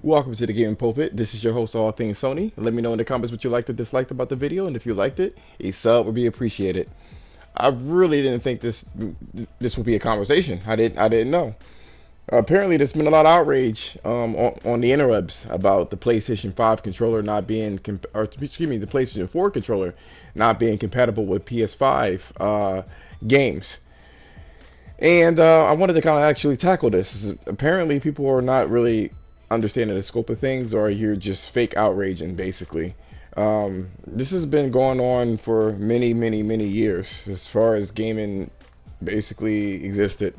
Welcome to the Gaming Pulpit. This is your host, All Things Sony. Let me know in the comments what you liked or disliked about the video, and if you liked it, a sub would be appreciated. I really didn't think this would be a conversation. I didn't know. Apparently, there's been a lot of outrage on the interwebs about the PlayStation 5 controller not being, or excuse me, the PlayStation 4 controller not being compatible with PS5 games. And I wanted to kind of actually tackle this. Apparently, people are not really understanding the scope of things, or you're just fake outraging, basically. This has been going on for many years as far as gaming basically existed.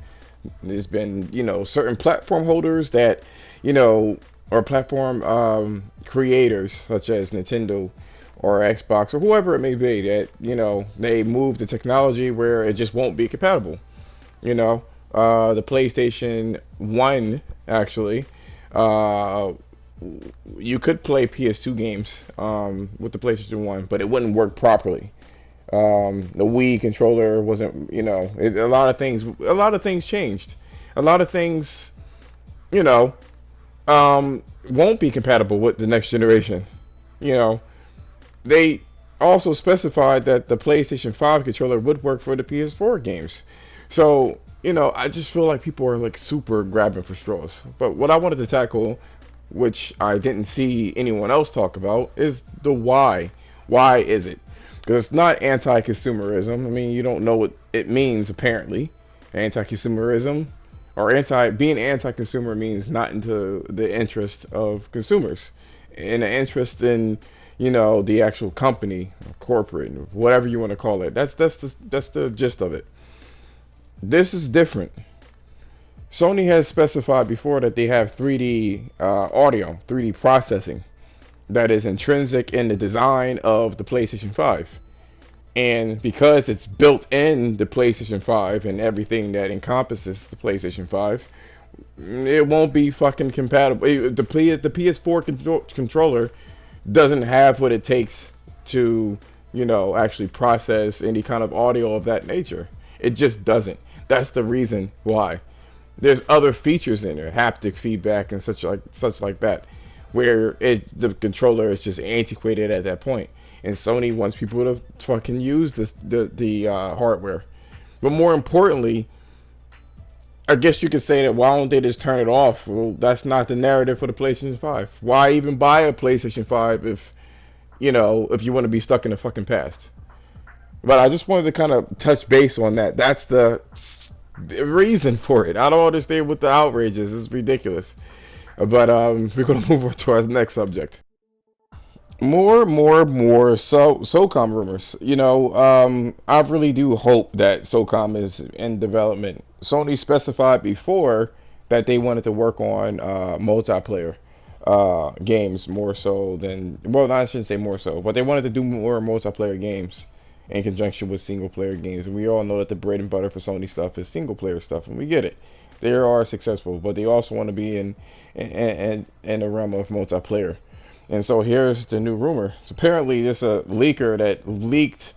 There's been, certain platform holders that, or platform creators such as Nintendo or Xbox or whoever it may be that, they move the technology where it just won't be compatible. The PlayStation 1 actually, you could play PS2 games with the PlayStation 1, but it wouldn't work properly. The Wii controller wasn't, a lot of things changed. A lot of things, won't be compatible with the next generation. They also specified that the PlayStation 5 controller would work for the PS4 games. So, I just feel like people are like super grabbing for straws. But what I wanted to tackle, which I didn't see anyone else talk about, is the why. Why is it? Because it's not anti-consumerism. I mean, you don't know what it means, apparently. Anti-consumerism, or being anti-consumer means not into the interest of consumers. And the interest in, the actual company, or corporate, or whatever you want to call it. That's the gist of it. This is different. Sony has specified before that they have 3D audio, 3D processing that is intrinsic in the design of the PlayStation 5. And because it's built in the PlayStation 5 and everything that encompasses the PlayStation 5, it won't be fucking compatible. The PS4 controller doesn't have what it takes to, actually process any kind of audio of that nature. It just doesn't. That's the reason why. There's other features in there, haptic feedback and such like that, where the controller is just antiquated at that point, and Sony wants people to fucking use the hardware. But more importantly, I guess you could say that why don't they just turn it off? Well, that's not the narrative for the PlayStation 5. Why even buy a PlayStation 5 if you want to be stuck in the fucking past? But I just wanted to kind of touch base on that. That's the reason for it. I don't understand what the outrage is. It's ridiculous. But we're going to move on to our next subject. More Socom rumors. I really do hope that Socom is in development. Sony specified before that they wanted to work on multiplayer games more so than, well, I shouldn't say more so, but they wanted to do more multiplayer games in conjunction with single player games. And we all know that the bread and butter for Sony stuff is single player stuff, and we get it. They are successful, but they also want to be in the realm of multiplayer. And so here's the new rumor. So apparently there's a leaker that leaked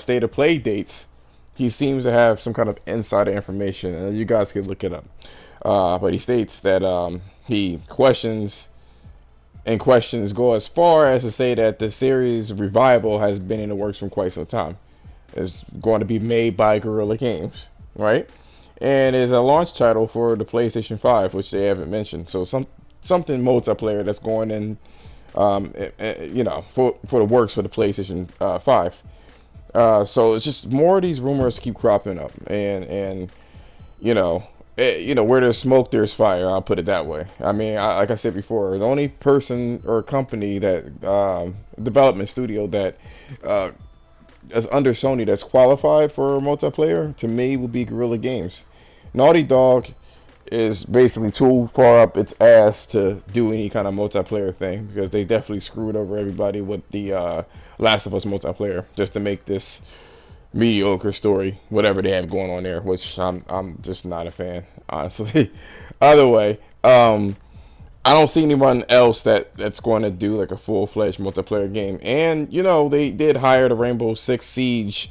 state of play dates. He seems to have some kind of insider information, and you guys can look it up. But he states that he questions go as far as to say that the series revival has been in the works for quite some time. It's going to be made by Guerrilla Games, right? And is a launch title for the PlayStation 5, which they haven't mentioned. So something multiplayer that's going in, for the works for the PlayStation 5. So it's just more of these rumors keep cropping up, and where there's smoke, there's fire. I'll put it that way. I mean, like I said before, the only person or company that development studio that is under Sony that's qualified for multiplayer to me would be Guerrilla Games. Naughty Dog is basically too far up its ass to do any kind of multiplayer thing, because they definitely screwed over everybody with the Last of Us multiplayer just to make this mediocre story, whatever they have going on there, which I'm just not a fan, honestly. Either way, I don't see anyone else that's going to do like a full-fledged multiplayer game. And they did hire the Rainbow Six Siege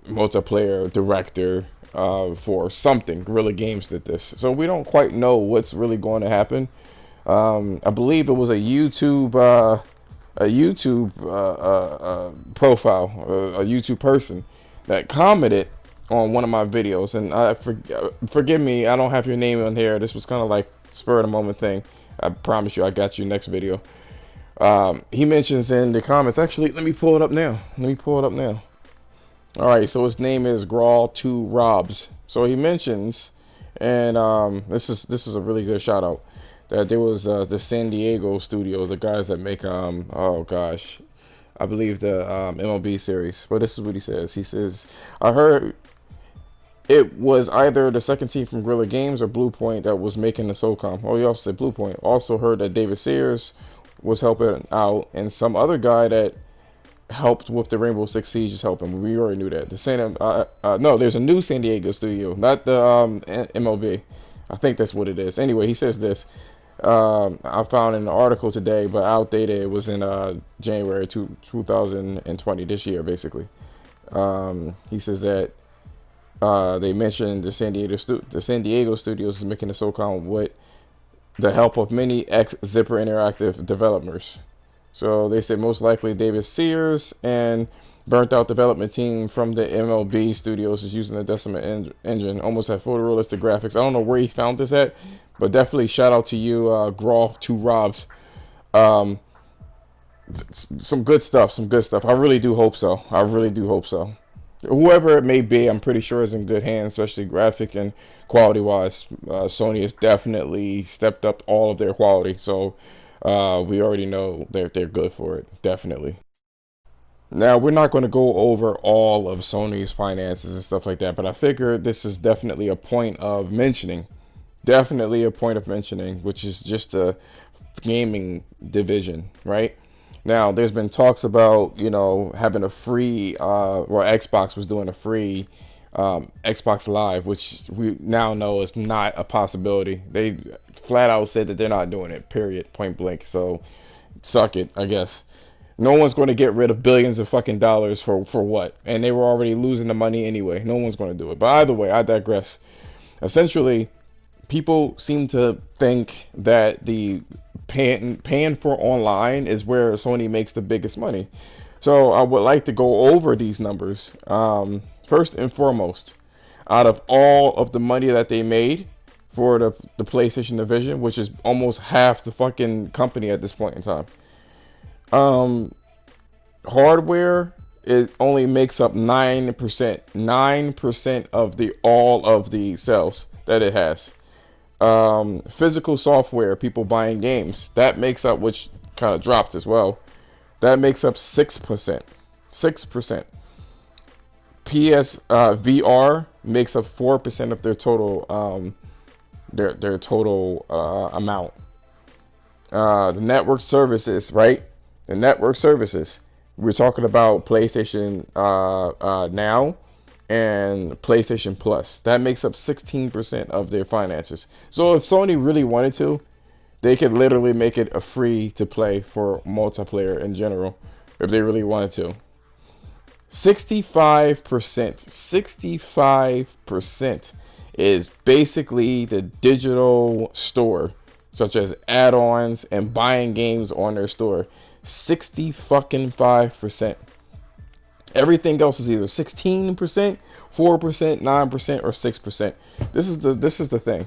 multiplayer director for something. Guerrilla Games did this, so we don't quite know what's really going to happen. I believe it was a YouTube profile, a YouTube person that commented on one of my videos, and forgive me, I don't have your name on here. This was kind of like spur of the moment thing. I promise you, I got you next video. He mentions in the comments. Actually, let me pull it up now. All right, so his name is Grawl2Robs. So he mentions, and this is a really good shout out, that there was the San Diego studio, the guys that make oh gosh, I believe the MLB series. But this is what he says. He says, I heard it was either the second team from Guerrilla Games or Bluepoint that was making the Socom. Oh, he also said Bluepoint. Also heard that David Sears was helping out, and some other guy that helped with the Rainbow Six Siege is helping. We already knew that. The same, no, there's a new San Diego studio, not the MLB. I think that's what it is. Anyway, he says this. I found an article today, but outdated. It was in January 2020, this year, basically. He says that they mentioned the San Diego studios is making the SOCOM with the help of many ex-Zipper Interactive developers. So they said most likely David Sears and burnt out development team from the MLB studios is using the Decima engine. Almost had photorealistic graphics. I don't know where he found this at, but definitely shout out to you, Grawl2Robs. Some good stuff. I really do hope so. Whoever it may be, I'm pretty sure is in good hands, especially graphic and quality wise. Sony has definitely stepped up all of their quality, so we already know that they're good for it, definitely. Now, we're not going to go over all of Sony's finances and stuff like that, but I figure this is definitely a point of mentioning. Which is just a gaming division, right? Now, there's been talks about, having a free, Xbox was doing a free Xbox Live, which we now know is not a possibility. They flat out said that they're not doing it, period, point blank. So, suck it, I guess. No one's going to get rid of billions of fucking dollars for what? And they were already losing the money anyway. No one's going to do it. But either way, I digress. Essentially, people seem to think that the paying for online is where Sony makes the biggest money. So I would like to go over these numbers. First and foremost, out of all of the money that they made for the PlayStation division, which is almost half the fucking company at this point in time, hardware only makes up 9% of all of the sales that it has. Physical software, people buying games, that makes up, which kind of dropped as well, that makes up 6%. VR makes up 4% of their total their total amount. The network services, right? The network services. We're talking about PlayStation Now and PlayStation Plus. That makes up 16% of their finances. So if Sony really wanted to, they could literally make it a free to play for multiplayer in general, if they really wanted to. 65% is basically the digital store, such as add-ons and buying games on their store. 65%. Everything else is either 16%, 4%, 9%, or 6%. This is the thing.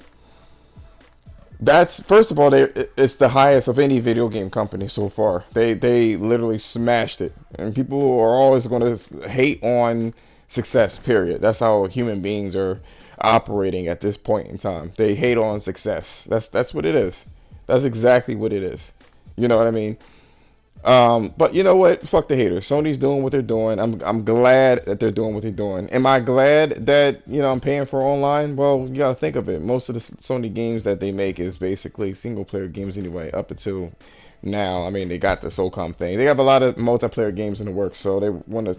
That's, first of all, it's the highest of any video game company so far. They literally smashed it, and people are always going to hate on success. Period. That's how human beings are operating at this point in time. They hate on success. That's what it is. That's exactly what it is. You know what I mean? But you know what? Fuck the haters. Sony's doing what they're doing. I'm glad that they're doing what they're doing. Am I glad that, I'm paying for online? Well, you gotta think of it. Most of the Sony games that they make is basically single player games anyway, up until now. I mean, they got the Socom thing. They have a lot of multiplayer games in the works, so they want to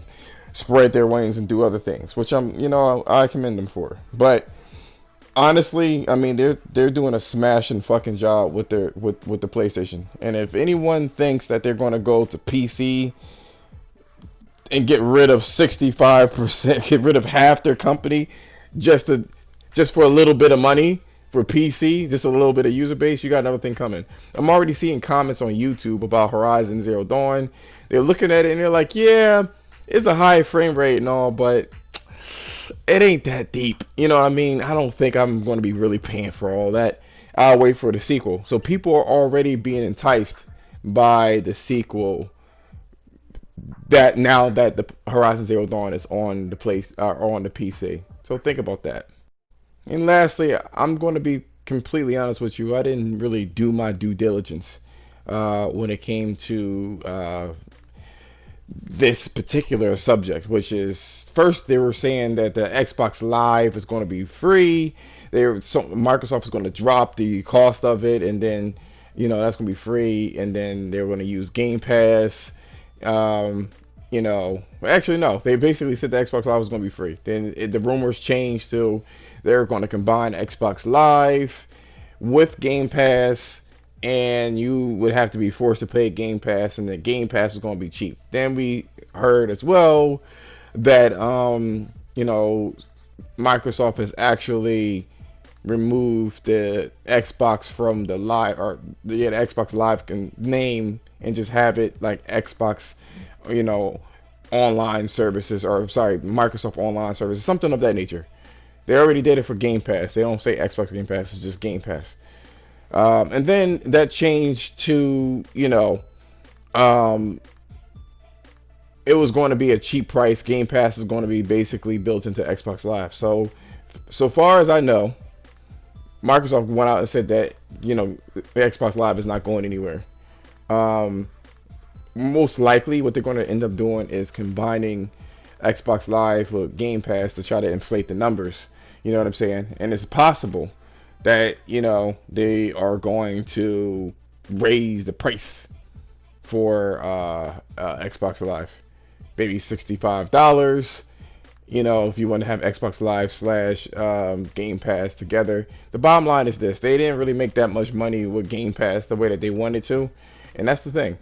spread their wings and do other things, which I commend them for. But honestly, I mean, they're doing a smashing fucking job with the PlayStation. And if anyone thinks that they're going to go to PC and get rid of 65%, get rid of half their company, just to just for a little bit of money for PC, just a little bit of user base, you got another thing coming. I'm already seeing comments on YouTube about Horizon Zero Dawn. They're looking at it and they're like, yeah, it's a high frame rate and all, but it ain't that deep. You know what I mean? I don't think I'm going to be really paying for all that. I'll wait for the sequel. So people are already being enticed by the sequel that now that the Horizon Zero Dawn is on the place on the PC. So think about that. And lastly, I'm going to be completely honest with you. I didn't really do my due diligence when it came to this particular subject, which is first they were saying that the Xbox Live is going to be free. Microsoft is going to drop the cost of it, and then that's going to be free, and then they're going to use Game Pass. Actually no, they basically said the Xbox Live was going to be free. Then the rumors changed to they're going to combine Xbox Live with Game Pass, and you would have to be forced to pay Game Pass, and the Game Pass is going to be cheap. Then we heard as well that Microsoft has actually removed the Xbox from the live, or the Xbox Live name, and just have it like Xbox, online services, or sorry, Microsoft online services, something of that nature. They already did it for Game Pass. They don't say Xbox Game Pass, it's just Game Pass. And then that changed to, it was going to be a cheap price. Game Pass is going to be basically built into Xbox Live. So far as I know, Microsoft went out and said that, the Xbox Live is not going anywhere. Most likely what they're going to end up doing is combining Xbox Live with Game Pass to try to inflate the numbers. You know what I'm saying? And it's possible that, they are going to raise the price for Xbox Live. Maybe $65. If you want to have Xbox Live / Game Pass together. The bottom line is this: they didn't really make that much money with Game Pass the way that they wanted to, and that's the thing.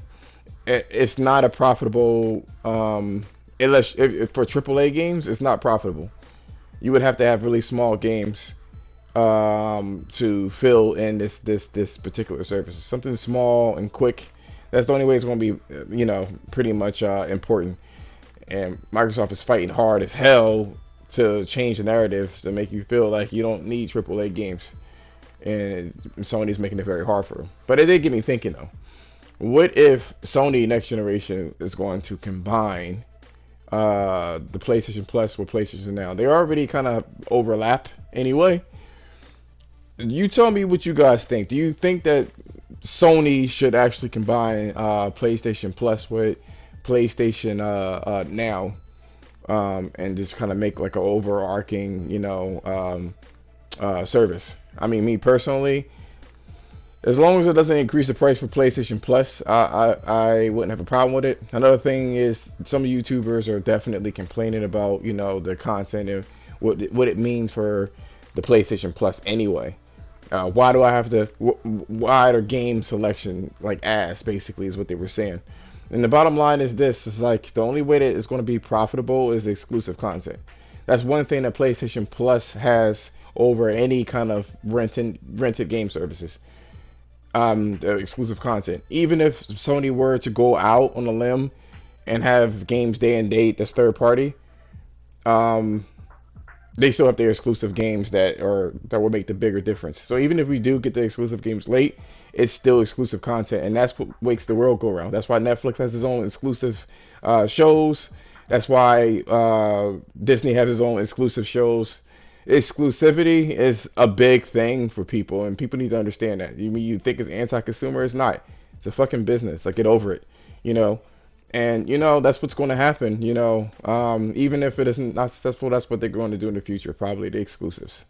It's not a profitable, unless for AAA games, it's not profitable. You would have to have really small games to fill in this particular service. Something small and quick. That's the only way it's going to be, pretty much important. And Microsoft is fighting hard as hell to change the narrative to make you feel like you don't need AAA games. And Sony's making it very hard for them. But it did get me thinking, though. What if Sony next generation is going to combine the PlayStation Plus with PlayStation Now? They already kind of overlap anyway. You tell me what you guys think. Do you think that Sony should actually combine PlayStation Plus with PlayStation Now, and just kind of make like an overarching, service? I mean, me personally, as long as it doesn't increase the price for PlayStation Plus, I wouldn't have a problem with it. Another thing is some YouTubers are definitely complaining about, the content and what it means for the PlayStation Plus anyway. Why do I have to? Why are game selection like ass? Basically, is what they were saying. And the bottom line is this: is like the only way that it's going to be profitable is exclusive content. That's one thing that PlayStation Plus has over any kind of rented game services. The exclusive content. Even if Sony were to go out on a limb and have games day and date that's third party, they still have their exclusive games that will make the bigger difference. So even if we do get the exclusive games late, it's still exclusive content, and that's what makes the world go around. That's why Netflix has its own exclusive shows. That's why Disney has its own exclusive shows. Exclusivity is a big thing for people, and people need to understand that. You think it's anti-consumer? It's not. It's a fucking business. Like, get over it, And that's what's going to happen. Even if it isn't not successful, that's what they're going to do in the future. Probably the exclusives.